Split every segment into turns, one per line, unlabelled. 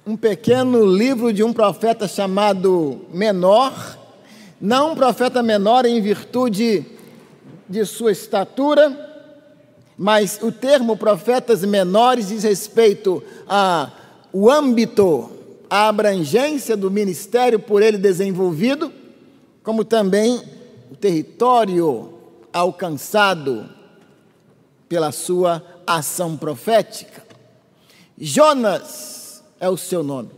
um pequeno livro de um profeta chamado Menor, não um profeta menor em virtude de sua estatura, mas o termo profetas menores diz respeito ao âmbito, à abrangência do ministério por ele desenvolvido, como também o território alcançado pela sua ação profética. Jonas é o seu nome.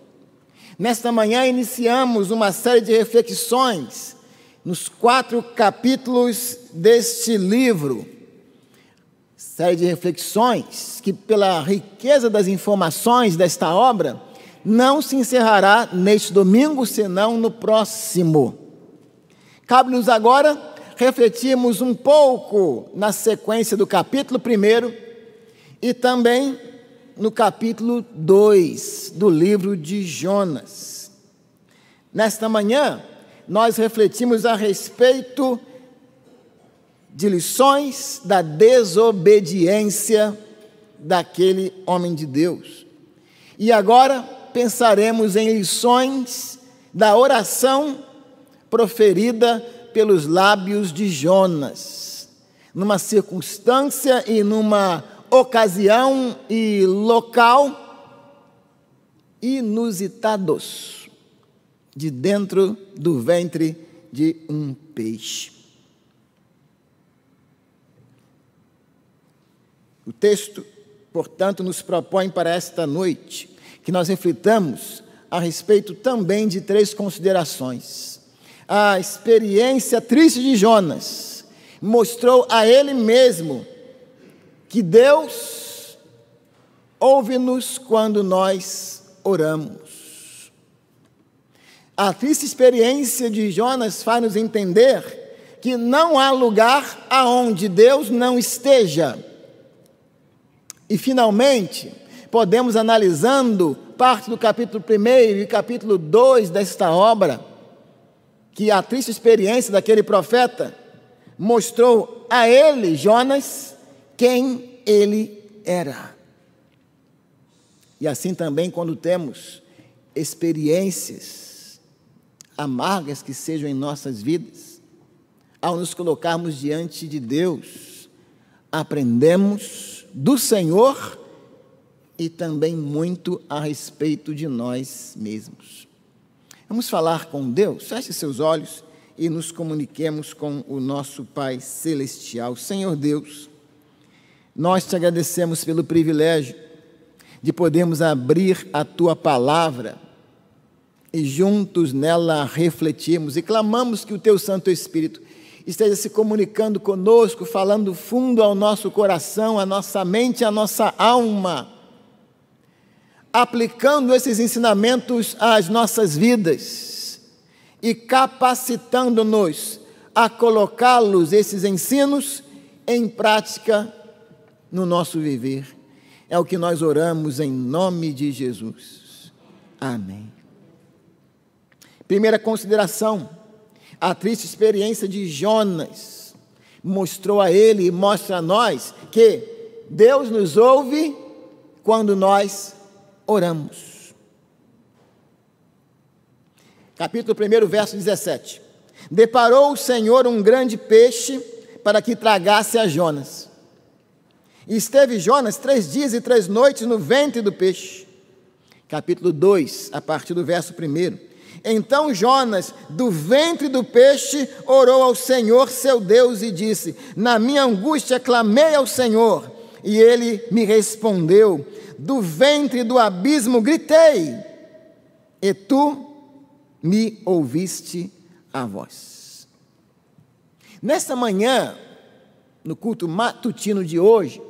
Nesta manhã iniciamos uma série de reflexões nos 4 capítulos deste livro. Série de reflexões que, pela riqueza das informações desta obra, não se encerrará neste domingo, senão no próximo. Cabe-nos agora refletirmos um pouco na sequência do capítulo 1 e também no capítulo 2 do livro de Jonas. Nesta manhã, nós refletimos a respeito de lições da desobediência daquele homem de Deus. E agora pensaremos em lições da oração proferida pelos lábios de Jonas, numa circunstância e numa ocasião e local inusitados, de dentro do ventre de um peixe. O texto, portanto, nos propõe para esta noite que nós reflitamos a respeito também de 3 considerações. A experiência triste de Jonas mostrou a ele mesmo que Deus ouve-nos quando nós oramos. A triste experiência de Jonas faz nos entender que não há lugar aonde Deus não esteja. E, finalmente, podemos, analisando parte do capítulo 1 e capítulo 2 desta obra, que a triste experiência daquele profeta mostrou a ele, Jonas, quem ele era. E assim também, quando temos experiências amargas que sejam em nossas vidas, ao nos colocarmos diante de Deus, aprendemos do Senhor e também muito a respeito de nós mesmos. Vamos falar com Deus? Feche seus olhos e nos comuniquemos com o nosso Pai Celestial. Senhor Deus, nós te agradecemos pelo privilégio de podermos abrir a Tua Palavra e juntos nela refletirmos e clamamos que o Teu Santo Espírito esteja se comunicando conosco, falando fundo ao nosso coração, à nossa mente, à nossa alma, aplicando esses ensinamentos às nossas vidas e capacitando-nos a colocá-los, esses ensinos, em prática no nosso viver. É o que nós oramos em nome de Jesus. Amém. Primeira consideração, a triste experiência de Jonas mostrou a ele e mostra a nós que Deus nos ouve quando nós oramos. Capítulo 1, verso 17. Deparou o Senhor um grande peixe para que tragasse a Jonas. E esteve Jonas 3 dias e 3 noites no ventre do peixe. Capítulo 2, a partir do verso 1. Então Jonas, do ventre do peixe, orou ao Senhor seu Deus e disse: na minha angústia clamei ao Senhor, e ele me respondeu. Do ventre do abismo gritei, e tu me ouviste a voz. Nesta manhã, no culto matutino de hoje,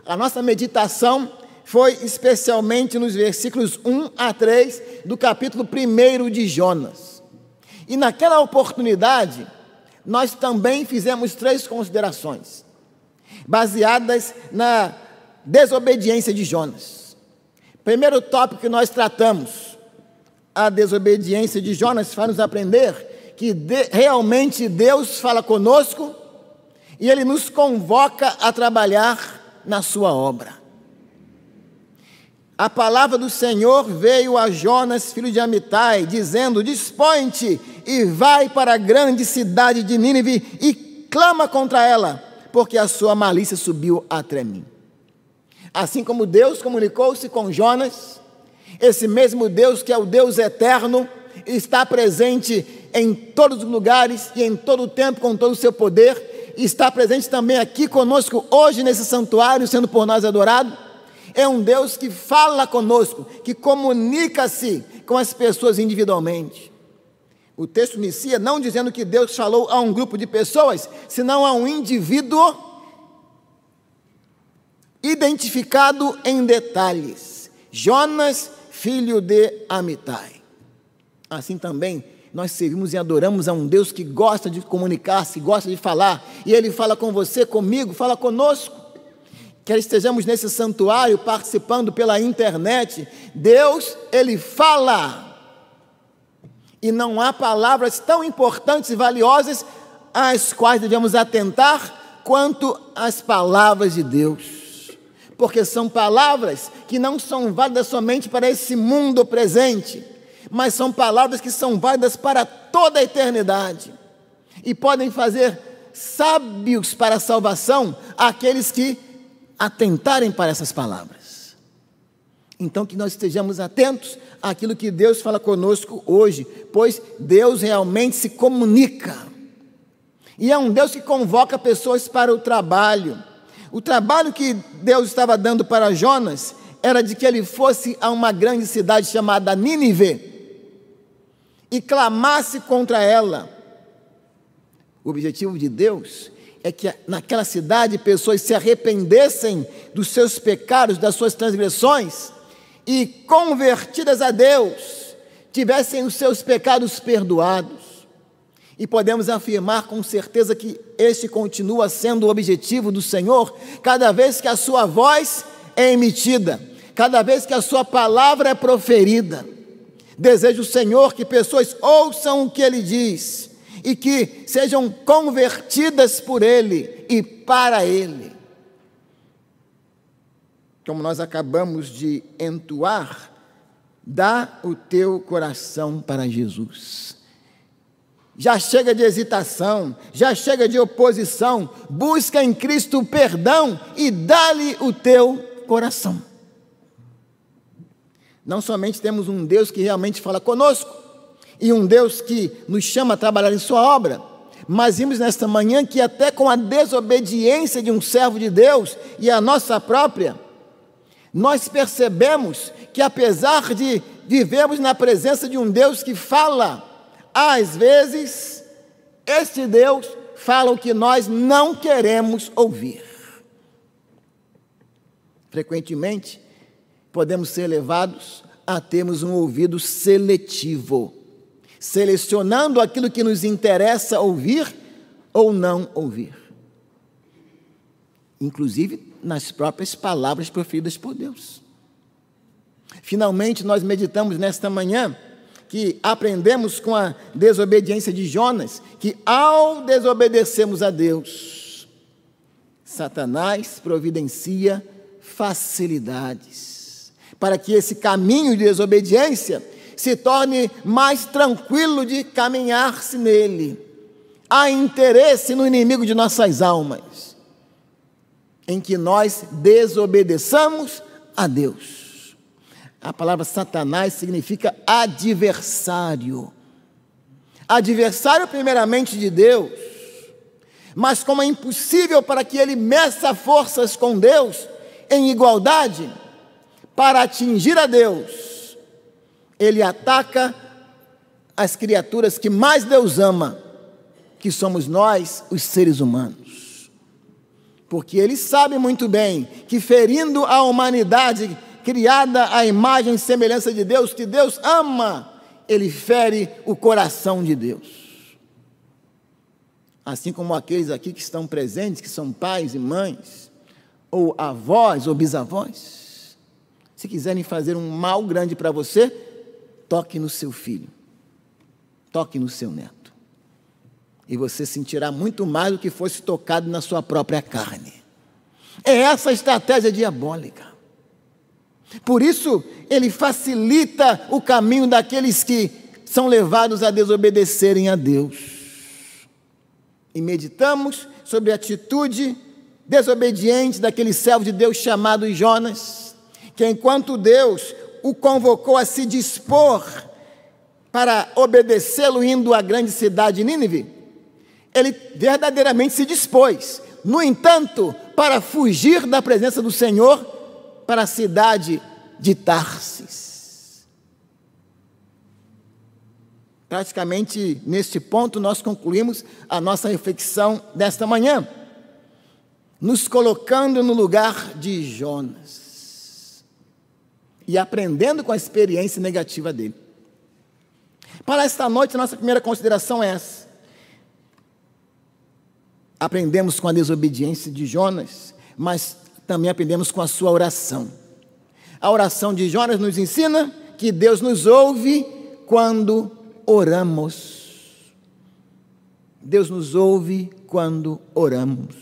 a nossa meditação foi especialmente nos versículos 1 a 3 do capítulo 1 de Jonas. E naquela oportunidade, nós também fizemos 3 considerações, baseadas na desobediência de Jonas. Primeiro tópico que nós tratamos, a desobediência de Jonas, faz nos aprender que realmente Deus fala conosco e Ele nos convoca a trabalhar na sua obra. a palavra do Senhor veio a Jonas, filho de Amitai, dizendo: dispõe-te e vai para a grande cidade de Nínive e clama contra ela, porque a sua malícia subiu até mim. Assim como Deus comunicou-se com Jonas, esse mesmo Deus, que é o Deus eterno, está presente em todos os lugares e em todo o tempo com todo o seu poder, e está presente também aqui conosco hoje nesse santuário, sendo por nós adorado. É um Deus que fala conosco, que comunica-se com as pessoas individualmente. O texto inicia não dizendo que Deus falou a um grupo de pessoas, senão a um indivíduo identificado em detalhes: Jonas, filho de Amitai. Assim também nós servimos e adoramos a um Deus que gosta de comunicar-se, gosta de falar, e Ele fala com você, comigo, fala conosco. Quer estejamos nesse santuário participando pela internet, Deus, Ele fala. E não há palavras tão importantes e valiosas às quais devemos atentar quanto as palavras de Deus. Porque são palavras que não são válidas somente para esse mundo presente, mas são palavras que são válidas para toda a eternidade. E podem fazer sábios para a salvação aqueles que atentarem para essas palavras. Então que nós estejamos atentos àquilo que Deus fala conosco hoje, pois Deus realmente se comunica. E é um Deus que convoca pessoas para o trabalho. O trabalho que Deus estava dando para Jonas era de que ele fosse a uma grande cidade chamada Nínive e clamasse contra ela. O objetivo de Deus é que naquela cidade pessoas se arrependessem dos seus pecados, das suas transgressões, e convertidas a Deus, tivessem os seus pecados perdoados. E podemos afirmar com certeza que este continua sendo o objetivo do Senhor, cada vez que a sua voz é emitida, cada vez que a sua palavra é proferida. Deseja o Senhor que pessoas ouçam o que Ele diz e que sejam convertidas por Ele e para Ele. Como nós acabamos de entoar, dá o teu coração para Jesus. Já chega de hesitação, já chega de oposição, busca em Cristo o perdão e dá-lhe o teu coração. Não somente temos um Deus que realmente fala conosco, e um Deus que nos chama a trabalhar em sua obra, mas vimos nesta manhã que até com a desobediência de um servo de Deus e a nossa própria, nós percebemos que apesar de vivermos na presença de um Deus que fala, às vezes, este Deus fala o que nós não queremos ouvir. Frequentemente, podemos ser levados a termos um ouvido seletivo, selecionando aquilo que nos interessa ouvir ou não ouvir. Inclusive nas próprias palavras proferidas por Deus. Finalmente, nós meditamos nesta manhã que aprendemos com a desobediência de Jonas, que ao desobedecermos a Deus, Satanás providencia facilidades para que esse caminho de desobediência se torne mais tranquilo de caminhar-se nele. Há interesse no inimigo de nossas almas, em que nós desobedeçamos a Deus. A palavra Satanás significa adversário. Adversário primeiramente de Deus, mas como é impossível para que ele meça forças com Deus em igualdade para atingir a Deus, ele ataca as criaturas que mais Deus ama, que somos nós, os seres humanos. Porque ele sabe muito bem que ferindo a humanidade criada à imagem e semelhança de Deus, que Deus ama, ele fere o coração de Deus. Assim como aqueles aqui que estão presentes, que são pais e mães, ou avós ou bisavós, se quiserem fazer um mal grande para você, toque no seu filho, toque no seu neto, e você sentirá muito mais do que fosse tocado na sua própria carne. É essa a estratégia diabólica. Por isso, ele facilita o caminho daqueles que são levados a desobedecerem a Deus. E meditamos sobre a atitude desobediente daquele servo de Deus chamado Jonas, que enquanto Deus o convocou a se dispor para obedecê-lo indo à grande cidade de Nínive, ele verdadeiramente se dispôs. No entanto, para fugir da presença do Senhor para a cidade de Tarsis. Praticamente neste ponto nós concluímos a nossa reflexão desta manhã, nos colocando no lugar de Jonas e aprendendo com a experiência negativa dele. Para esta noite, a nossa primeira consideração é essa. Aprendemos com a desobediência de Jonas, mas também aprendemos com a sua oração. A oração de Jonas nos ensina que Deus nos ouve quando oramos. Deus nos ouve quando oramos.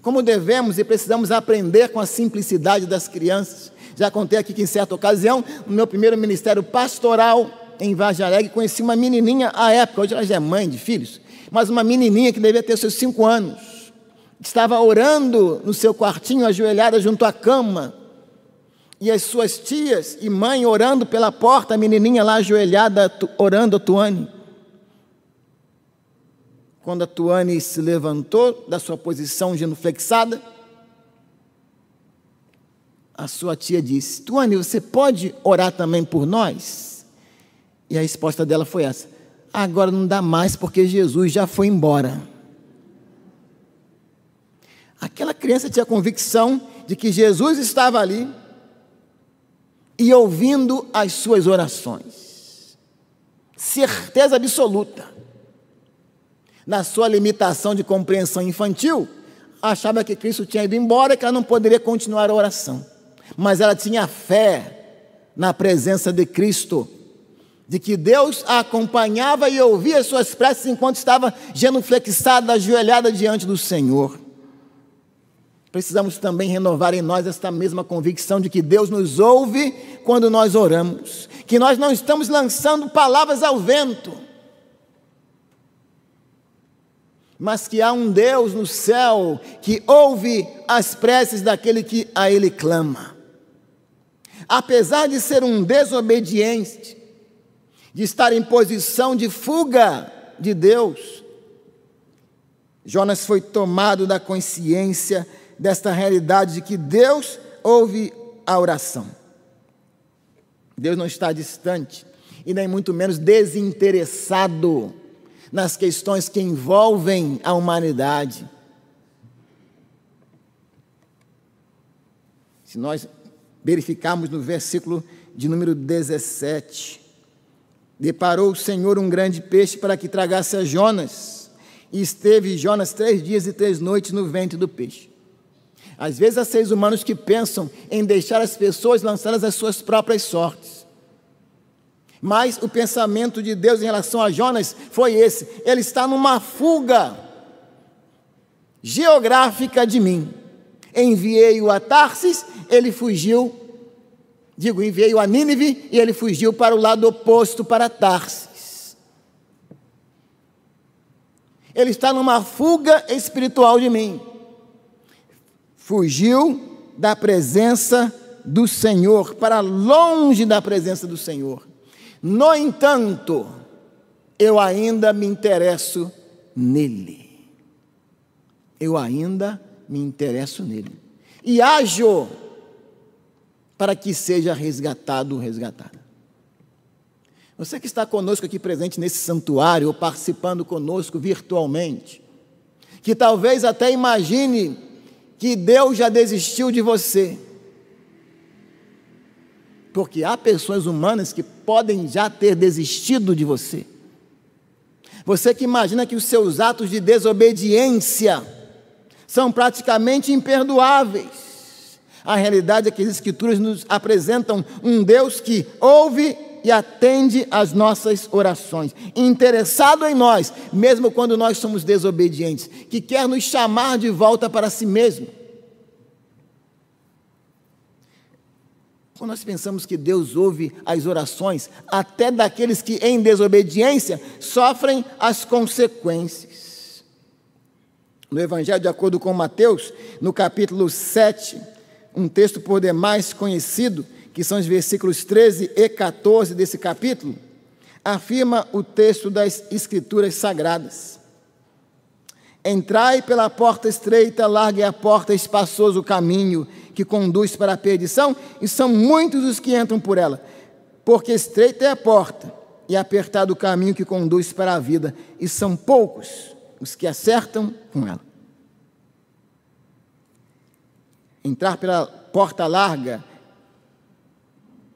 Como devemos e precisamos aprender com a simplicidade das crianças. Já contei aqui que em certa ocasião, no meu primeiro ministério pastoral em Vargem Alegre, conheci uma menininha à época, hoje ela já é mãe de filhos, mas uma menininha que devia ter seus 5 anos, estava orando no seu quartinho, ajoelhada junto à cama, e as suas tias e mãe orando pela porta, a menininha lá ajoelhada, orando a Tuane. Quando a Tuane se levantou da sua posição genuflexada, a sua tia disse: Tuane, você pode orar também por nós? E a resposta dela foi essa: agora não dá mais porque Jesus já foi embora. Aquela criança tinha a convicção de que Jesus estava ali e ouvindo as suas orações. Certeza absoluta. Na sua limitação de compreensão infantil, achava que Cristo tinha ido embora e que ela não poderia continuar a oração. Mas ela tinha fé na presença de Cristo, de que Deus a acompanhava e ouvia as suas preces enquanto estava genuflexada, ajoelhada diante do Senhor. Precisamos também renovar em nós esta mesma convicção de que Deus nos ouve quando nós oramos, que nós não estamos lançando palavras ao vento, mas que há um Deus no céu que ouve as preces daquele que a Ele clama. Apesar de ser um desobediente, de estar em posição de fuga de Deus, Jonas foi tomado da consciência desta realidade de que Deus ouve a oração. Deus não está distante e nem muito menos desinteressado nas questões que envolvem a humanidade. Se nós verificarmos no versículo de número 17, deparou o Senhor um grande peixe para que tragasse a Jonas, e esteve Jonas 3 dias e 3 noites no ventre do peixe. Às vezes há seres humanos que pensam em deixar as pessoas lançadas às suas próprias sortes. Mas o pensamento de Deus em relação a Jonas foi esse: ele está numa fuga geográfica de mim. Enviei-o a Tarsis, ele fugiu, enviei-o a Nínive e ele fugiu para o lado oposto, para Tarsis. Ele está numa fuga espiritual de mim. Fugiu da presença do Senhor, para longe da presença do Senhor. No entanto, eu ainda me interesso nele. Eu ainda me interesso nele. E ajo para que seja resgatado ou resgatada. Você que está conosco aqui presente nesse santuário, ou participando conosco virtualmente, que talvez até imagine que Deus já desistiu de você, porque há pessoas humanas que podem já ter desistido de você. Você que imagina que os seus atos de desobediência são praticamente imperdoáveis. A realidade é que as Escrituras nos apresentam um Deus que ouve e atende às nossas orações, interessado em nós, mesmo quando nós somos desobedientes, que quer nos chamar de volta para si mesmo. Quando nós pensamos que Deus ouve as orações, até daqueles que em desobediência sofrem as consequências. No Evangelho de acordo com Mateus, no capítulo 7, um texto por demais conhecido, que são os versículos 13 e 14 desse capítulo, afirma o texto das Escrituras Sagradas: entrai pela porta estreita, larga é a porta, espaçoso o caminho que conduz para a perdição, e são muitos os que entram por ela, porque estreita é a porta e apertado o caminho que conduz para a vida, e são poucos os que acertam com ela. Entrar pela porta larga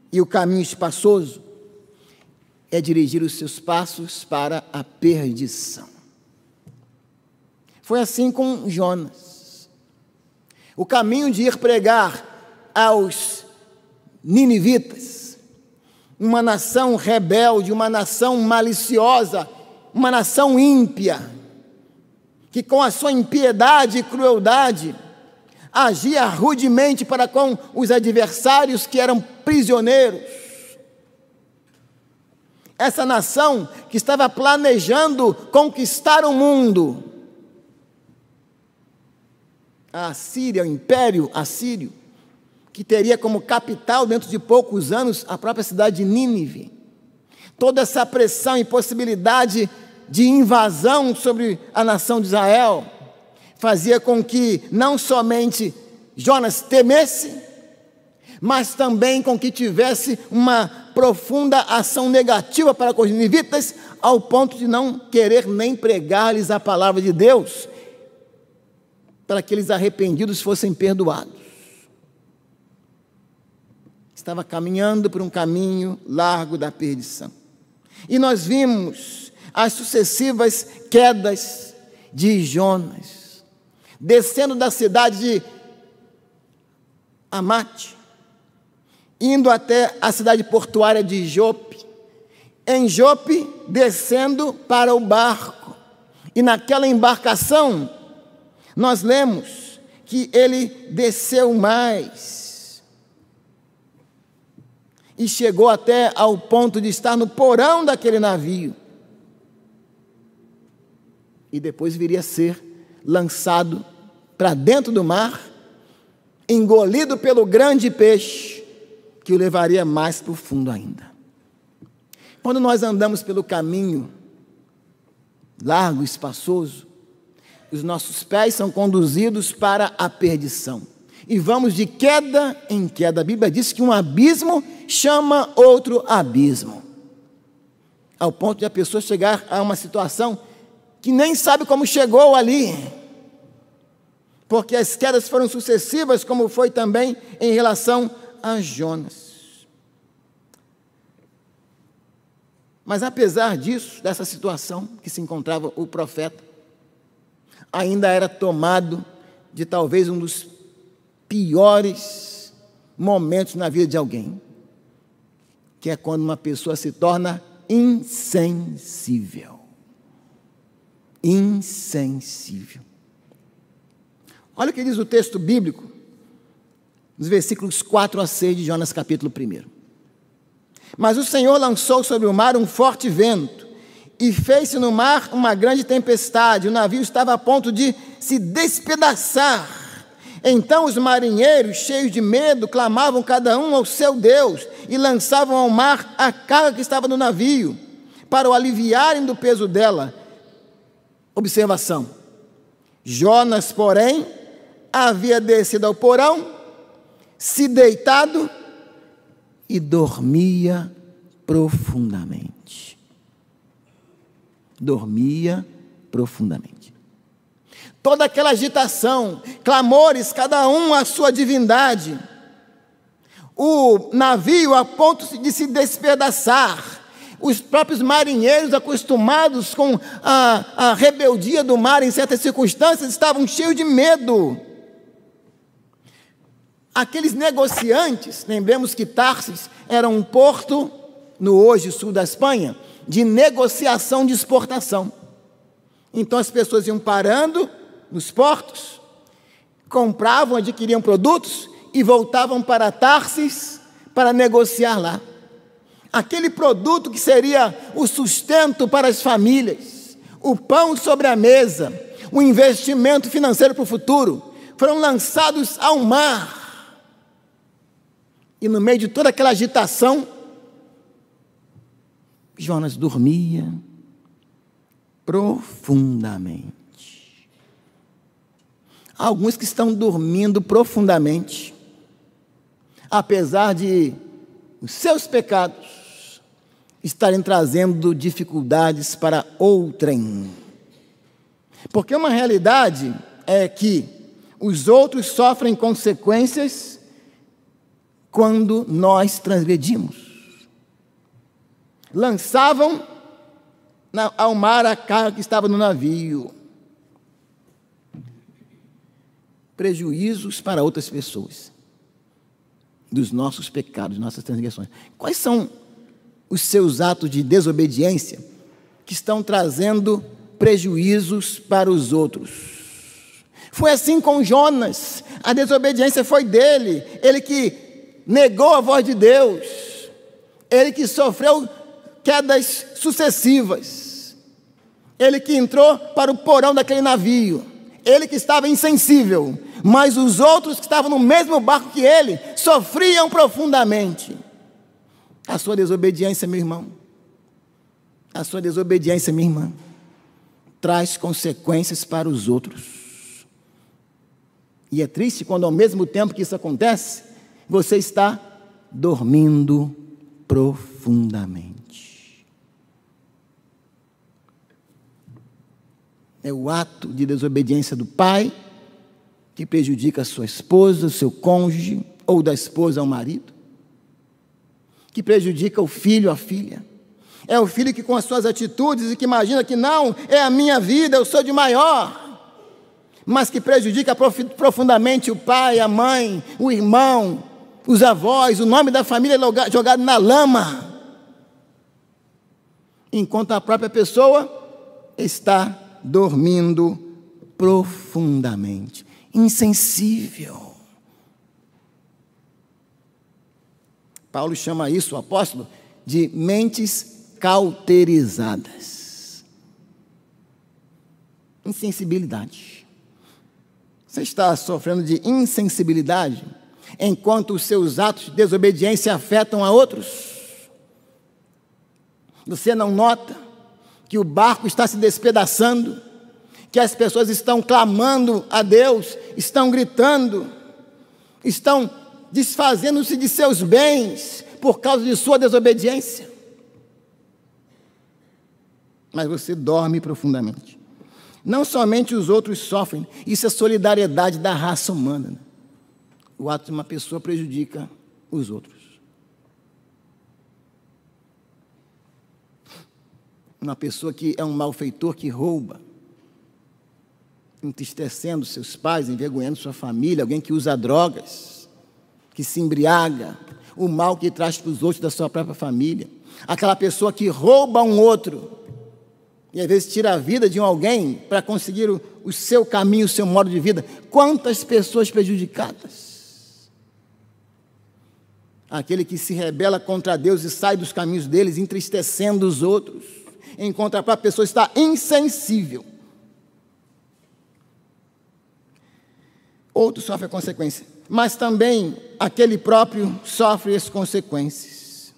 e o caminho espaçoso é dirigir os seus passos para a perdição. Foi assim com Jonas. O caminho de ir pregar aos ninivitas, uma nação rebelde, uma nação maliciosa, uma nação ímpia, que com a sua impiedade e crueldade agia rudemente para com os adversários que eram prisioneiros. Essa nação que estava planejando conquistar o mundo. A Síria, o Império Assírio, que teria como capital, dentro de poucos anos, a própria cidade de Nínive. Toda essa pressão e possibilidade de invasão sobre a nação de Israel fazia com que não somente Jonas temesse, mas também com que tivesse uma profunda ação negativa para com os ninivitas, ao ponto de não querer nem pregar-lhes a palavra de Deus, para que aqueles arrependidos fossem perdoados. Estava caminhando por um caminho largo da perdição. E nós vimos as sucessivas quedas de Jonas, descendo da cidade de Amate, indo até a cidade portuária de Jope, em Jope descendo para o barco, e naquela embarcação nós lemos que ele desceu mais e chegou até ao ponto de estar no porão daquele navio, e depois viria a ser lançado para dentro do mar, engolido pelo grande peixe, que o levaria mais para o fundo ainda. Quando nós andamos pelo caminho largo, espaçoso, os nossos pés são conduzidos para a perdição, e vamos de queda em queda. A Bíblia diz que um abismo chama outro abismo, ao ponto de a pessoa chegar a uma situação que nem sabe como chegou ali, porque as quedas foram sucessivas, como foi também em relação a Jonas. Mas apesar disso, dessa situação que se encontrava o profeta, ainda era tomado de talvez um dos piores momentos na vida de alguém, que é quando uma pessoa se torna insensível. Insensível. Olha o que diz o texto bíblico, nos versículos 4 a 6 de Jonas capítulo 1. Mas o Senhor lançou sobre o mar um forte vento, e fez-se no mar uma grande tempestade, o navio estava a ponto de se despedaçar. Então os marinheiros, cheios de medo, clamavam cada um ao seu Deus, e lançavam ao mar a carga que estava no navio, para o aliviarem do peso dela. Observação: Jonas, porém, havia descido ao porão, se deitado e dormia profundamente. Dormia profundamente. Toda aquela agitação, clamores, cada um à sua divindade, o navio a ponto de se despedaçar, os próprios marinheiros, acostumados com a rebeldia do mar em certas circunstâncias, estavam cheios de medo. Aqueles negociantes, lembremos que Tarsis era um porto, no hoje sul da Espanha, de negociação de exportação. Então as pessoas iam parando nos portos, compravam, adquiriam produtos e voltavam para Tarsis para negociar lá. Aquele produto que seria o sustento para as famílias, o pão sobre a mesa, o investimento financeiro para o futuro, foram lançados ao mar. E no meio de toda aquela agitação, Jonas dormia profundamente. Há alguns que estão dormindo profundamente, apesar de os seus pecados estarem trazendo dificuldades para outrem. Porque uma realidade é que os outros sofrem consequências quando nós transgredimos. Lançavam ao mar a carga que estava no navio. Prejuízos para outras pessoas, dos nossos pecados, nossas transgressões. Quais são os seus atos de desobediência que estão trazendo prejuízos para os outros? Foi assim com Jonas. A desobediência foi dele. Ele que negou a voz de Deus. Ele que sofreu quedas sucessivas. Ele que entrou para o porão daquele navio. Ele que estava insensível. Mas os outros que estavam no mesmo barco que ele sofriam profundamente. A sua desobediência, meu irmão, a sua desobediência, minha irmã, traz consequências para os outros. E é triste quando, ao mesmo tempo que isso acontece, você está dormindo profundamente. É o ato de desobediência do pai que prejudica a sua esposa, o seu cônjuge, ou da esposa ao marido, que prejudica o filho, a filha. É o filho que com as suas atitudes e que imagina que não, é a minha vida, eu sou de maior, mas que prejudica profundamente o pai, a mãe, o irmão, os avós, o nome da família jogado na lama, enquanto a própria pessoa está dormindo profundamente, insensível. Paulo chama isso, o apóstolo, de mentes cauterizadas. Insensibilidade. Você está sofrendo de insensibilidade enquanto os seus atos de desobediência afetam a outros? Você não nota que o barco está se despedaçando, que as pessoas estão clamando a Deus, estão gritando, estão desfazendo-se de seus bens por causa de sua desobediência? Mas você dorme profundamente. Não somente os outros sofrem, isso é solidariedade da raça humana, né? O ato de uma pessoa prejudica os outros. Uma pessoa que é um malfeitor, que rouba, entristecendo seus pais, envergonhando sua família, alguém que usa drogas, que se embriaga, o mal que traz para os outros da sua própria família, aquela pessoa que rouba um outro, e às vezes tira a vida de alguém para conseguir o seu caminho, o seu modo de vida. Quantas pessoas prejudicadas? Aquele que se rebela contra Deus e sai dos caminhos deles, entristecendo os outros, enquanto a própria pessoa está insensível. Outro sofre a consequência, mas também aquele próprio sofre as consequências.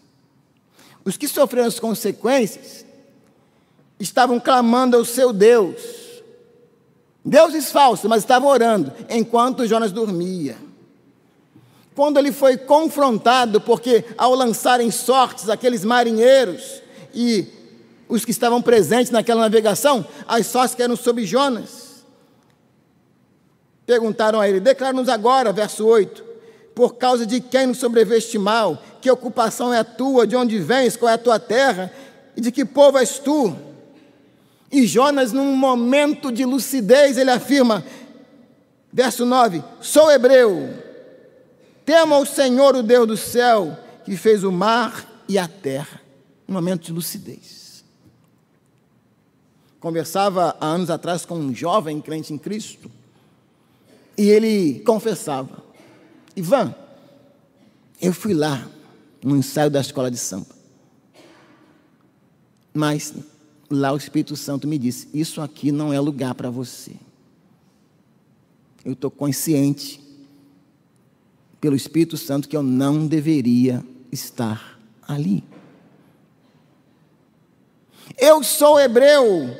Os que sofreram as consequências estavam clamando ao seu Deus, deuses falsos, mas estavam orando, enquanto Jonas dormia. Quando ele foi confrontado, porque ao lançarem sortes aqueles marinheiros e os que estavam presentes naquela navegação, as sortes que eram sobre Jonas, perguntaram a ele: declara-nos agora, verso 8, por causa de quem nos sobreveste mal, que ocupação é a tua, de onde vens, qual é a tua terra, e de que povo és tu? E Jonas, num momento de lucidez, ele afirma, verso 9, sou hebreu, temo ao Senhor, o Deus do céu, que fez o mar e a terra. Um momento de lucidez. Conversava há anos atrás com um jovem crente em Cristo, e ele confessava: Ivan, eu fui lá no ensaio da escola de samba. Mas lá o Espírito Santo me disse, isso aqui não é lugar para você. Eu estou consciente, pelo Espírito Santo, que eu não deveria estar ali. Eu sou hebreu,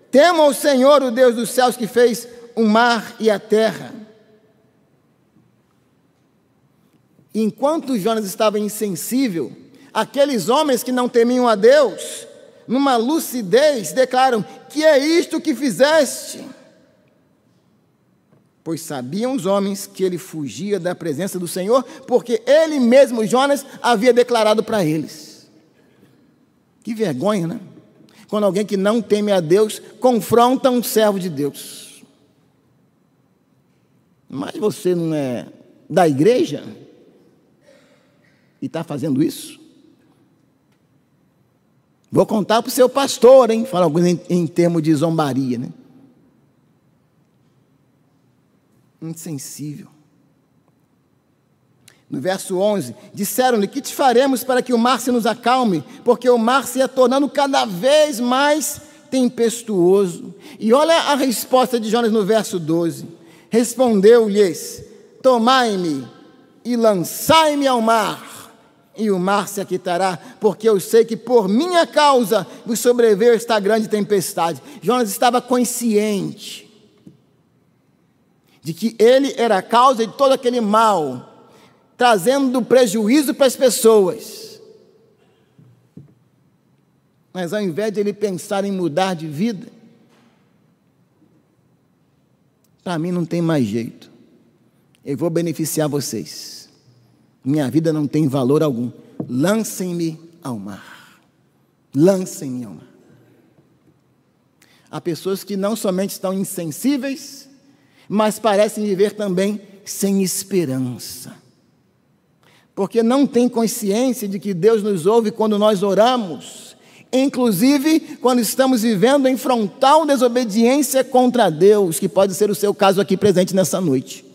temo ao Senhor, o Deus dos céus, que fez o mar e a terra. Enquanto Jonas estava insensível, aqueles homens que não temiam a Deus, numa lucidez, declaram, que é isto que fizeste? Pois sabiam os homens que ele fugia da presença do Senhor, porque ele mesmo, Jonas, havia declarado para eles. Que vergonha, né? Quando alguém que não teme a Deus confronta um servo de Deus. Mas você não é da igreja e está fazendo isso? Vou contar para o seu pastor, hein? Fala alguns em termos de zombaria, né? Insensível. No verso 11, disseram-lhe, que te faremos para que o mar se nos acalme? Porque o mar se ia tornando cada vez mais tempestuoso. E olha a resposta de Jonas no verso 12. Respondeu-lhes, tomai-me e lançai-me ao mar, e o mar se aquietará, porque eu sei que por minha causa vos sobreveio esta grande tempestade. Jonas estava consciente de que ele era a causa de todo aquele mal, trazendo prejuízo para as pessoas. Mas ao invés de ele pensar em mudar de vida, para mim não tem mais jeito, eu vou beneficiar vocês, minha vida não tem valor algum, lancem-me ao mar, lancem-me ao mar. Há pessoas que não somente estão insensíveis, mas parecem viver também sem esperança, porque não têm consciência de que Deus nos ouve quando nós oramos, inclusive quando estamos vivendo em frontal desobediência contra Deus, que pode ser o seu caso aqui presente nessa noite,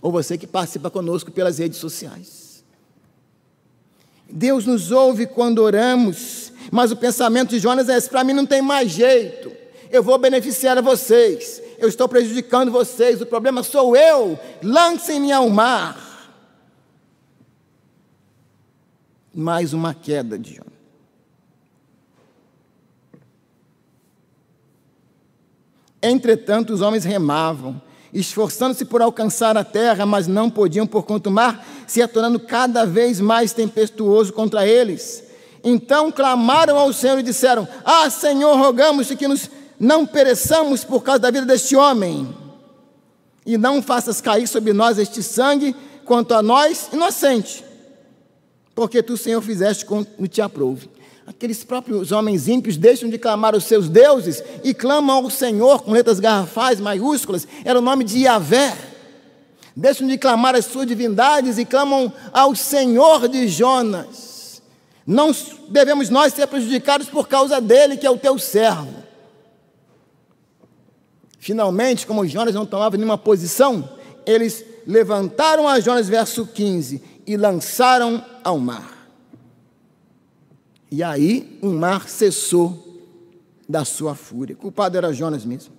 ou você que participa conosco pelas redes sociais. Deus nos ouve quando oramos, mas o pensamento de Jonas é esse, para mim não tem mais jeito, eu vou beneficiar a vocês, eu estou prejudicando vocês, o problema sou eu, lancem-me ao mar. Mais uma queda de Jonas. Entretanto, os homens remavam, esforçando-se por alcançar a terra, mas não podiam, porquanto o mar se ia tornando cada vez mais tempestuoso contra eles. Então clamaram ao Senhor e disseram, Senhor, rogamos-te que não pereçamos por causa da vida deste homem, e não faças cair sobre nós este sangue, quanto a nós, inocente, porque tu, Senhor, fizeste como te aprouve. Aqueles próprios homens ímpios deixam de clamar os seus deuses e clamam ao Senhor com letras garrafais, maiúsculas, era o nome de Yahvé. Deixam de clamar as suas divindades e clamam ao Senhor de Jonas. Não devemos nós ser prejudicados por causa dele, que é o teu servo. Finalmente, como Jonas não tomava nenhuma posição, eles levantaram a Jonas, verso 15, e lançaram ao mar. E aí o mar cessou da sua fúria. O culpado era Jonas mesmo.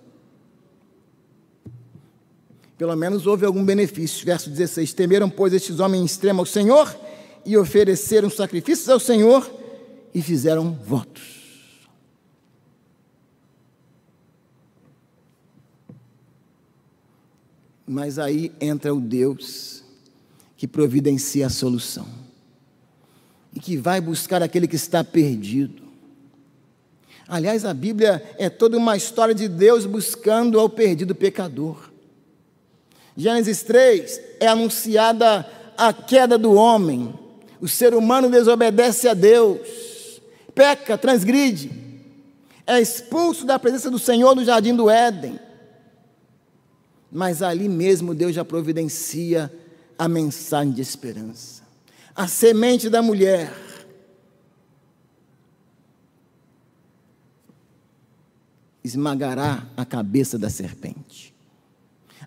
Pelo menos houve algum benefício. Verso 16, temeram, pois, estes homens em extremo ao Senhor, e ofereceram sacrifícios ao Senhor, e fizeram votos. Mas aí entra o Deus que providencia a solução e que vai buscar aquele que está perdido. Aliás, a Bíblia é toda uma história de Deus buscando ao perdido pecador. Gênesis 3 é anunciada a queda do homem. O ser humano desobedece a Deus, peca, transgride, é expulso da presença do Senhor no jardim do Éden. Mas ali mesmo Deus já providencia a mensagem de esperança. A semente da mulher esmagará a cabeça da serpente.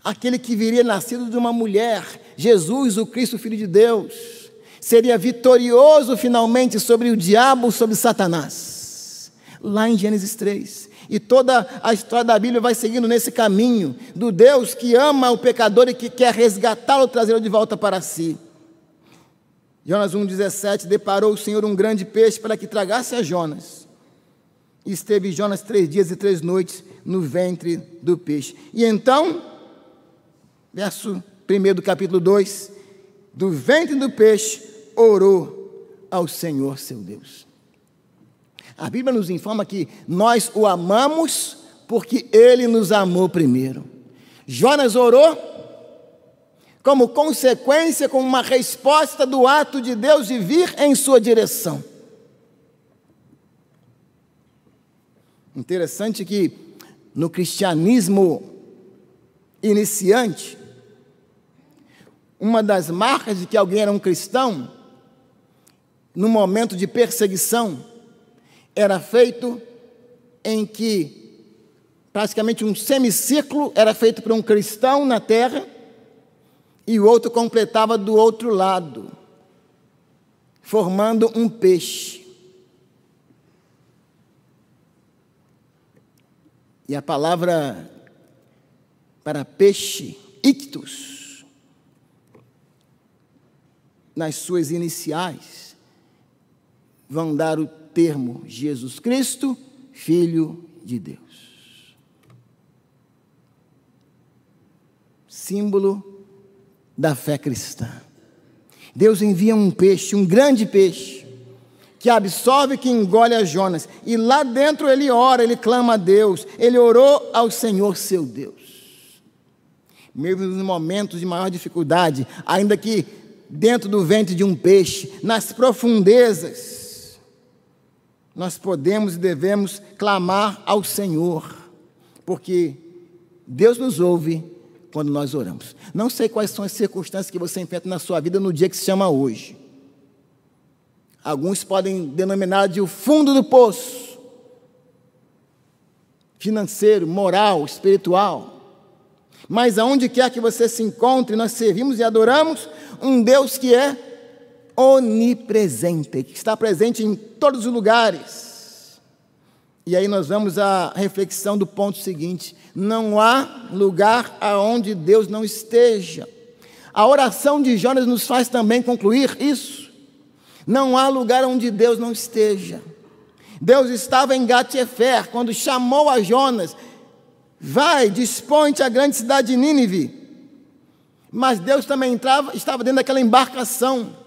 Aquele que viria nascido de uma mulher, Jesus, o Cristo, Filho de Deus, seria vitorioso finalmente sobre o diabo, sobre Satanás. Lá em Gênesis 3. E toda a história da Bíblia vai seguindo nesse caminho do Deus que ama o pecador e que quer resgatá-lo, trazê-lo de volta para si. Jonas 1,17, deparou o Senhor um grande peixe para que tragasse a Jonas. E esteve Jonas 3 dias e 3 noites no ventre do peixe. E então, verso 1 do capítulo 2, do ventre do peixe orou ao Senhor seu Deus. A Bíblia nos informa que nós o amamos porque Ele nos amou primeiro. Jonas orou como consequência, como uma resposta do ato de Deus de vir em sua direção. Interessante que no cristianismo iniciante, uma das marcas de que alguém era um cristão, no momento de perseguição, era feito em que praticamente um semicírculo era feito por um cristão na terra e o outro completava do outro lado, formando um peixe. E a palavra para peixe, ictus, nas suas iniciais, vão dar o termo Jesus Cristo, Filho de Deus. Símbolo da fé cristã. Deus envia um peixe, um grande peixe, que absorve, que engole a Jonas. E lá dentro ele ora, ele clama a Deus. Ele orou ao Senhor seu Deus. Mesmo nos momentos de maior dificuldade, ainda que dentro do ventre de um peixe, nas profundezas, nós podemos e devemos clamar ao Senhor, porque Deus nos ouve quando nós oramos. Não sei quais são as circunstâncias que você enfrenta na sua vida no dia que se chama hoje. Alguns podem denominar de o fundo do poço, financeiro, moral, espiritual. Mas aonde quer que você se encontre, nós servimos e adoramos um Deus que é onipresente, que está presente em todos os lugares. E aí nós vamos à reflexão do ponto seguinte: não há lugar aonde Deus não esteja. A oração de Jonas nos faz também concluir isso. Não há lugar onde Deus não esteja. Deus estava em Gat-Hefer quando chamou a Jonas: vai, dispõe-te à grande cidade de Nínive. Mas Deus também estava dentro daquela embarcação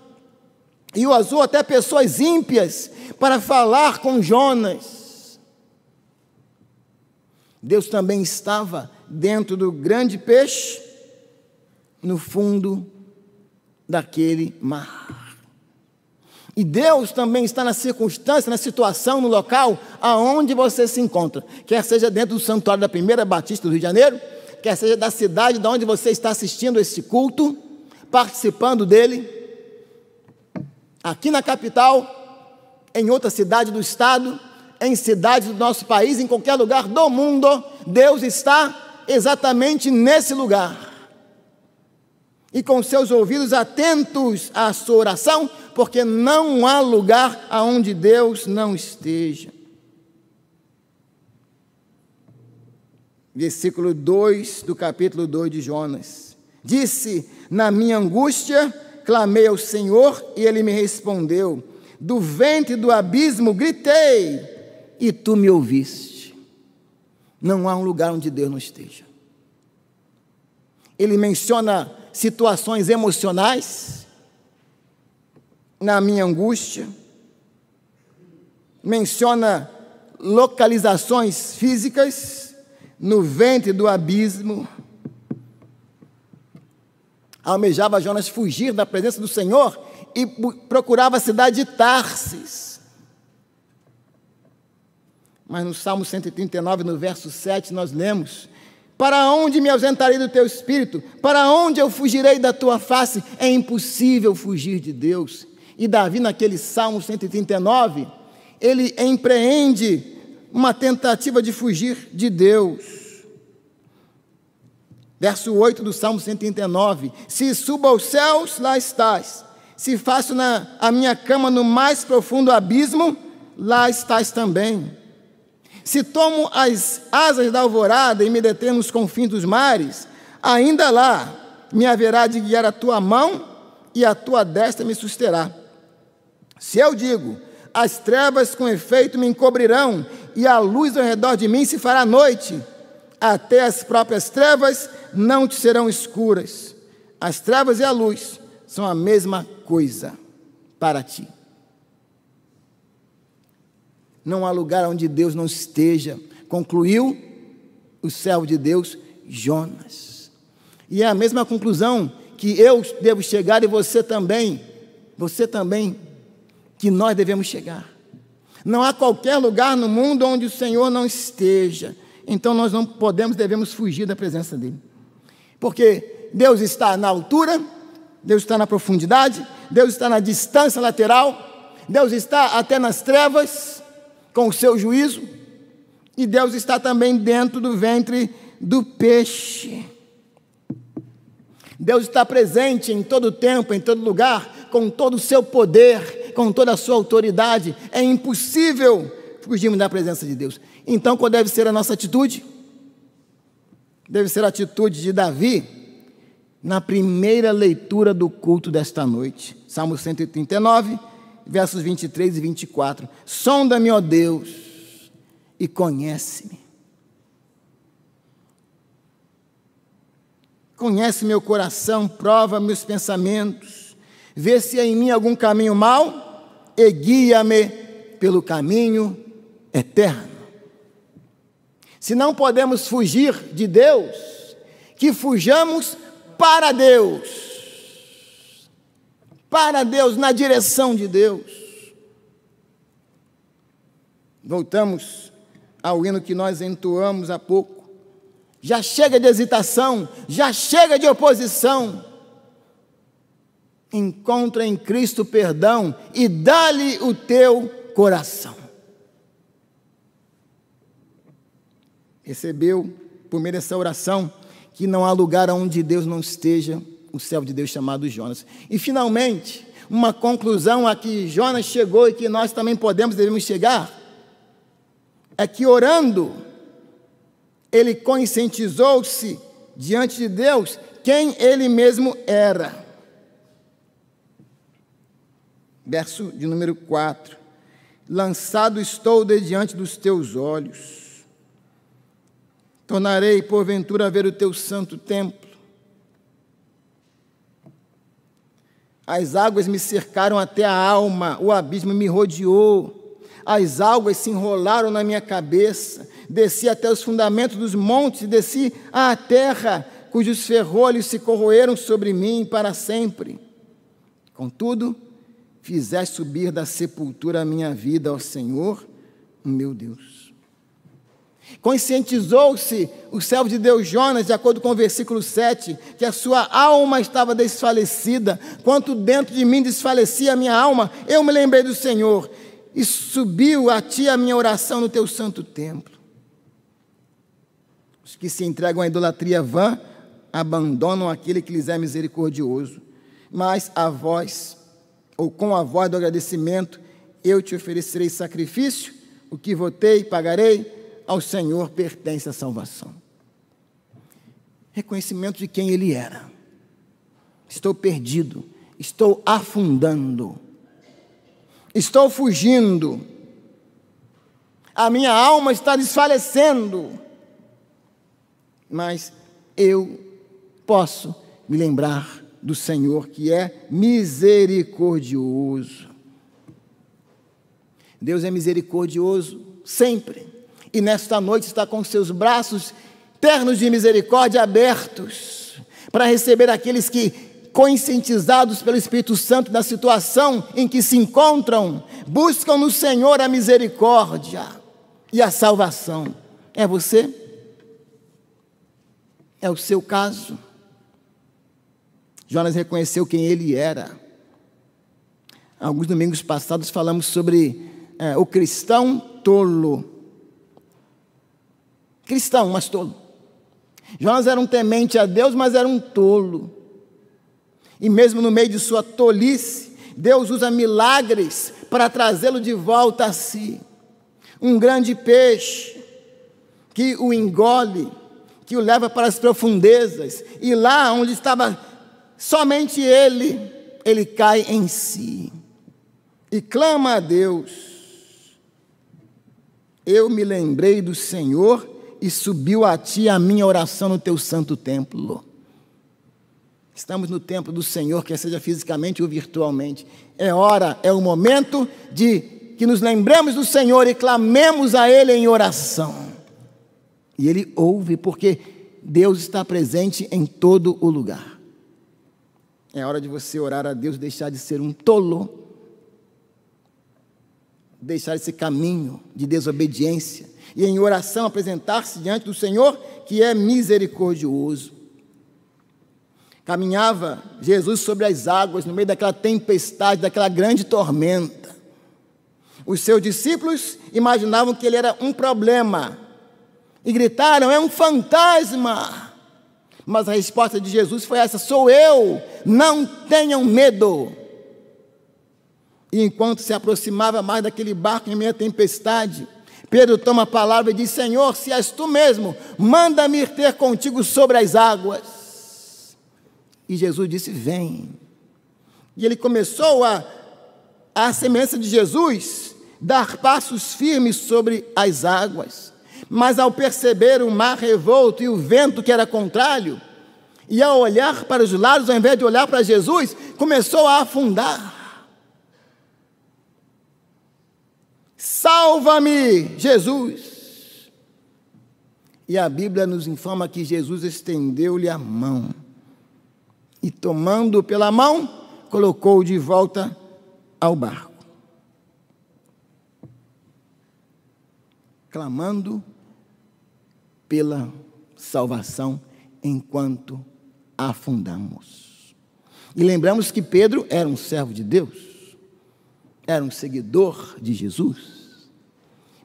e usou até pessoas ímpias para falar com Jonas. Deus também estava dentro do grande peixe, no fundo daquele mar. E Deus também está na circunstância, na situação, no local aonde você se encontra. Quer seja dentro do santuário da Primeira Batista do Rio de Janeiro, quer seja da cidade de onde você está assistindo esse culto, participando dele, aqui na capital, em outra cidade do estado, em cidades do nosso país, em qualquer lugar do mundo, Deus está exatamente nesse lugar. E com seus ouvidos atentos à sua oração, porque não há lugar aonde Deus não esteja. Versículo 2 do capítulo 2 de Jonas. Disse: na minha angústia, clamei ao Senhor e Ele me respondeu. Do ventre do abismo gritei e tu me ouviste. Não há um lugar onde Deus não esteja. Ele menciona situações emocionais, na minha angústia, menciona localizações físicas, no ventre do abismo. Almejava Jonas fugir da presença do Senhor e procurava a cidade de Tarsis. Mas no Salmo 139, no verso 7, nós lemos: para onde me ausentarei do teu espírito? Para onde eu fugirei da tua face? É impossível fugir de Deus. E Davi, naquele Salmo 139, ele empreende uma tentativa de fugir de Deus. Verso 8 do Salmo 139: se subo aos céus, lá estás. Se faço a minha cama no mais profundo abismo, lá estás também. Se tomo as asas da alvorada e me detenho nos confins dos mares, ainda lá me haverá de guiar a tua mão e a tua destra me susterá. Se eu digo, as trevas com efeito me encobrirão e a luz ao redor de mim se fará noite, até as próprias trevas não te serão escuras. As trevas e a luz são a mesma coisa para ti. Não há lugar onde Deus não esteja, concluiu o servo de Deus, Jonas. E é a mesma conclusão que eu devo chegar e você também, que nós devemos chegar. Não há qualquer lugar no mundo onde o Senhor não esteja. Então nós não podemos, devemos fugir da presença dEle. Porque Deus está na altura, Deus está na profundidade, Deus está na distância lateral, Deus está até nas trevas, com o seu juízo, e Deus está também dentro do ventre do peixe. Deus está presente em todo tempo, em todo lugar, com todo o seu poder, com toda a sua autoridade. É impossível fugirmos da presença de Deus. Então, qual deve ser a nossa atitude? Deve ser a atitude de Davi, na primeira leitura do culto desta noite. Salmo 139, versos 23 e 24. Sonda-me, ó Deus, e conhece-me. Conhece meu coração, prova meus pensamentos, vê se há em mim algum caminho mau e guia-me pelo caminho eterno. Se não podemos fugir de Deus, que fujamos para Deus, na direção de Deus. Voltamos ao hino que nós entoamos há pouco. Já chega de hesitação, já chega de oposição. Encontra em Cristo perdão e dá-lhe o teu coração. Recebeu, por meio dessa oração, que não há lugar onde Deus não esteja, o servo de Deus chamado Jonas. E, finalmente, uma conclusão a que Jonas chegou e que nós também devemos chegar, é que orando, ele conscientizou-se diante de Deus quem ele mesmo era. Verso de número 4. Lançado estou de diante dos teus olhos. Tornarei porventura a ver o teu santo templo. As águas me cercaram até a alma, o abismo me rodeou. As águas se enrolaram na minha cabeça, desci até os fundamentos dos montes, desci à terra, cujos ferrolhos se corroeram sobre mim para sempre. Contudo, fizeste subir da sepultura a minha vida, ó Senhor, meu Deus. Conscientizou-se o servo de Deus Jonas, de acordo com o versículo 7, que a sua alma estava desfalecida. Quanto dentro de mim desfalecia a minha alma, eu me lembrei do Senhor. E subiu a ti a minha oração no teu santo templo. Os que se entregam à idolatria vã, abandonam aquele que lhes é misericordioso. Mas a voz, ou com a voz do agradecimento, eu te oferecerei sacrifício, o que votei, pagarei, ao Senhor pertence a salvação. Reconhecimento de quem ele era. Estou perdido, estou afundando. Estou fugindo, a minha alma está desfalecendo, mas eu posso me lembrar do Senhor que é misericordioso. Deus é misericordioso sempre, e nesta noite está com seus braços ternos de misericórdia abertos, para receber aqueles que, conscientizados pelo Espírito Santo da situação em que se encontram, buscam no Senhor a misericórdia e a salvação. É você? É o seu caso? Jonas reconheceu quem ele era. Alguns domingos passados falamos sobre o cristão tolo. Cristão, mas tolo. Jonas era um temente a Deus, mas era um tolo. E mesmo no meio de sua tolice, Deus usa milagres para trazê-lo de volta a si. Um grande peixe que o engole, que o leva para as profundezas, e lá onde estava somente ele cai em si e clama a Deus: eu me lembrei do Senhor e subiu a ti a minha oração no teu santo templo. Estamos no templo do Senhor, quer seja fisicamente ou virtualmente. É o momento de que nos lembremos do Senhor e clamemos a Ele em oração. E Ele ouve, porque Deus está presente em todo o lugar. É hora de você orar a Deus, deixar de ser um tolo, deixar esse caminho de desobediência e em oração apresentar-se diante do Senhor, que é misericordioso. Caminhava Jesus sobre as águas, no meio daquela tempestade, daquela grande tormenta. Os seus discípulos imaginavam que ele era um problema e gritaram: é um fantasma. Mas a resposta de Jesus foi essa: sou eu, não tenham medo. E enquanto se aproximava mais daquele barco em meio à tempestade, Pedro toma a palavra e diz: Senhor, se és tu mesmo, manda-me ir ter contigo sobre as águas. E Jesus disse: vem. E ele começou à semelhança de Jesus, dar passos firmes sobre as águas. Mas ao perceber o mar revolto e o vento que era contrário, e ao olhar para os lados, ao invés de olhar para Jesus, começou a afundar. Salva-me, Jesus! E a Bíblia nos informa que Jesus estendeu-lhe a mão e, tomando-o pela mão, colocou-o de volta ao barco, clamando pela salvação enquanto afundamos. E lembramos que Pedro era um servo de Deus, era um seguidor de Jesus,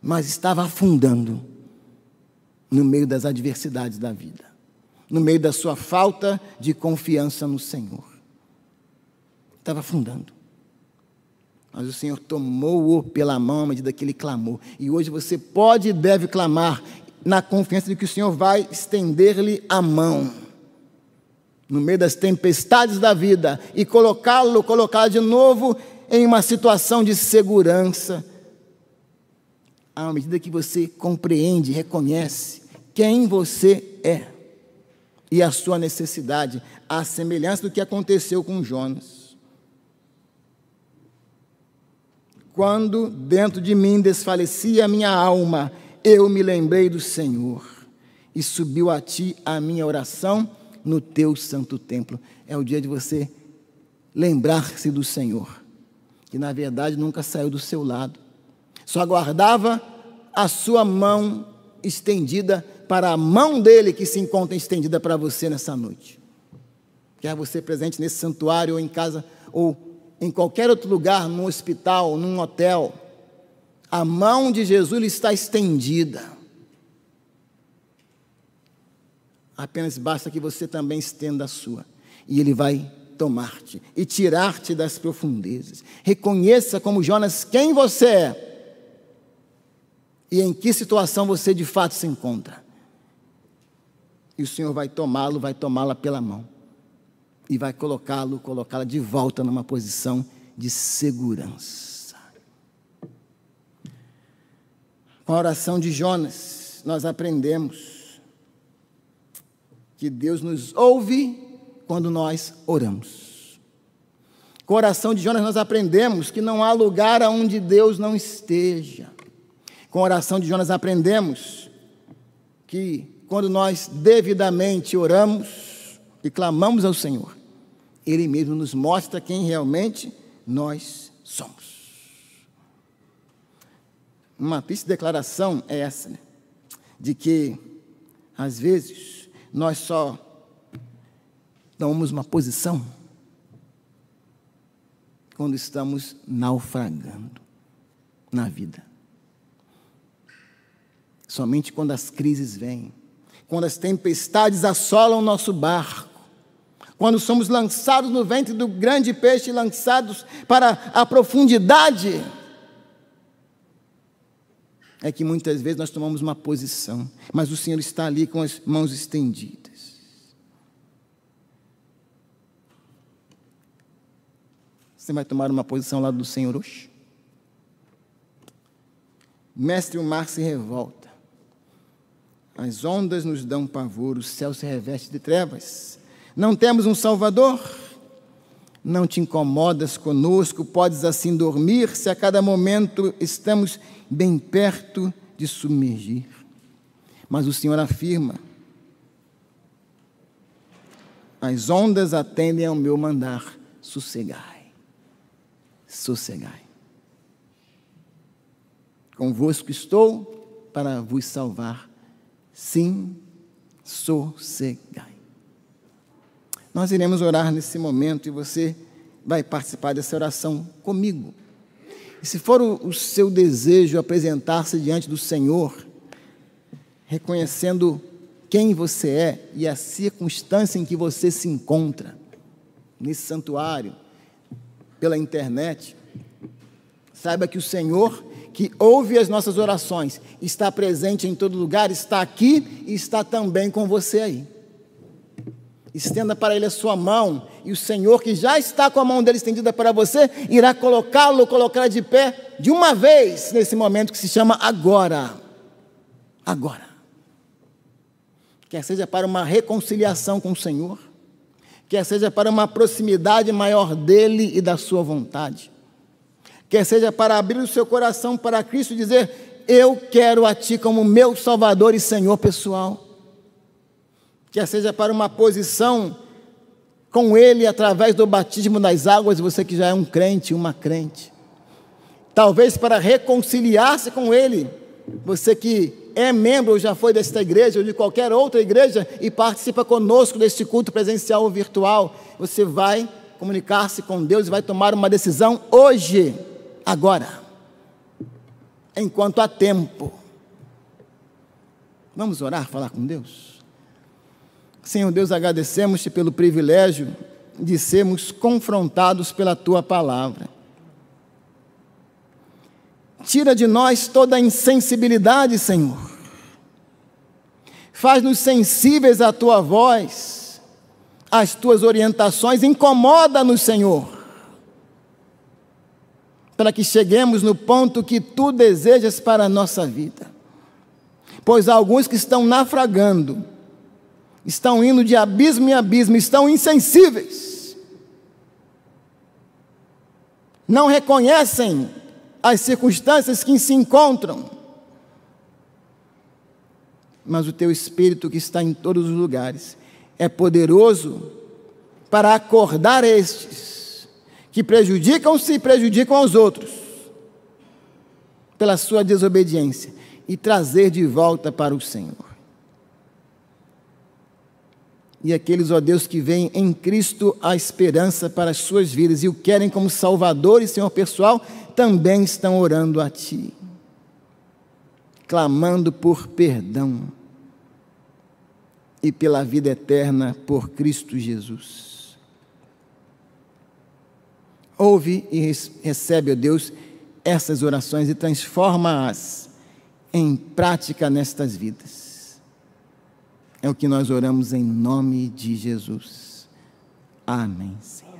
mas estava afundando no meio das adversidades da vida, no meio da sua falta de confiança no Senhor. Estava afundando. Mas o Senhor tomou-o pela mão à medida que ele clamou. E hoje você pode e deve clamar na confiança de que o Senhor vai estender-lhe a mão no meio das tempestades da vida e colocá-la de novo em uma situação de segurança, à medida que você compreende, reconhece quem você é e a sua necessidade, à semelhança do que aconteceu com Jonas. Quando dentro de mim desfalecia a minha alma, eu me lembrei do Senhor e subiu a ti a minha oração no teu santo templo. É o dia de você lembrar-se do Senhor, que na verdade nunca saiu do seu lado, só aguardava a sua mão estendida para a mão dele que se encontra estendida para você nessa noite. Quer você presente nesse santuário ou em casa ou em qualquer outro lugar, num hospital, num hotel, a mão de Jesus lhe está estendida. Apenas basta que você também estenda a sua, e ele vai tomar-te e tirar-te das profundezas. Reconheça como Jonas quem você é e em que situação você de fato se encontra. E o Senhor vai tomá-lo, vai tomá-la pela mão e vai colocá-la de volta numa posição de segurança. Com a oração de Jonas, nós aprendemos que Deus nos ouve quando nós oramos. Com a oração de Jonas, nós aprendemos que não há lugar onde Deus não esteja. Com a oração de Jonas, aprendemos que quando nós devidamente oramos e clamamos ao Senhor, Ele mesmo nos mostra quem realmente nós somos. Uma triste declaração é essa, né? De que, às vezes, nós só tomamos uma posição quando estamos naufragando na vida. Somente quando as crises vêm, quando as tempestades assolam o nosso barco, quando somos lançados no ventre do grande peixe, lançados para a profundidade, é que muitas vezes nós tomamos uma posição, mas o Senhor está ali com as mãos estendidas. Você vai tomar uma posição ao lado do Senhor hoje? Mestre, o mar se revolta, as ondas nos dão pavor, o céu se reveste de trevas. Não temos um Salvador? Não te incomodas conosco, podes assim dormir, se a cada momento estamos bem perto de submergir. Mas o Senhor afirma: as ondas atendem ao meu mandar, sossegai, sossegai. Convosco estou para vos salvar, sim, sossegai. Nós iremos orar nesse momento e você vai participar dessa oração comigo. E se for o seu desejo apresentar-se diante do Senhor, reconhecendo quem você é e a circunstância em que você se encontra, nesse santuário, pela internet, saiba que o Senhor, que ouve as nossas orações, está presente em todo lugar, está aqui e está também com você aí. Estenda para Ele a sua mão, e o Senhor, que já está com a mão dele estendida para você, irá colocá-la de pé de uma vez, nesse momento que se chama agora. Agora. Quer seja para uma reconciliação com o Senhor, quer seja para uma proximidade maior dele e da sua vontade, quer seja para abrir o seu coração para Cristo e dizer: eu quero a Ti como meu Salvador e Senhor pessoal. Quer seja para uma posição com Ele através do batismo nas águas, você que já é um crente, uma crente. Talvez para reconciliar-se com Ele, você que é membro ou já foi desta igreja ou de qualquer outra igreja e participa conosco deste culto presencial ou virtual, você vai comunicar-se com Deus e vai tomar uma decisão hoje, agora, enquanto há tempo. Vamos orar, falar com Deus? Senhor Deus, agradecemos-te pelo privilégio de sermos confrontados pela Tua palavra. Tira de nós toda a insensibilidade, Senhor. Faz-nos sensíveis à Tua voz, às Tuas orientações. Incomoda-nos, Senhor, para que cheguemos no ponto que Tu desejas para a nossa vida. Pois há alguns que estão naufragando, estão indo de abismo em abismo, estão insensíveis, não reconhecem as circunstâncias que se encontram, mas o Teu Espírito, que está em todos os lugares, é poderoso para acordar estes que prejudicam-se e prejudicam aos outros pela sua desobediência e trazer de volta para o Senhor. E aqueles, ó Deus, que veem em Cristo a esperança para as suas vidas e o querem como Salvador e Senhor pessoal, também estão orando a Ti, clamando por perdão e pela vida eterna por Cristo Jesus. Ouve e recebe, ó Deus, essas orações e transforma-as em prática nestas vidas. É o que nós oramos em nome de Jesus. Amém, Senhor.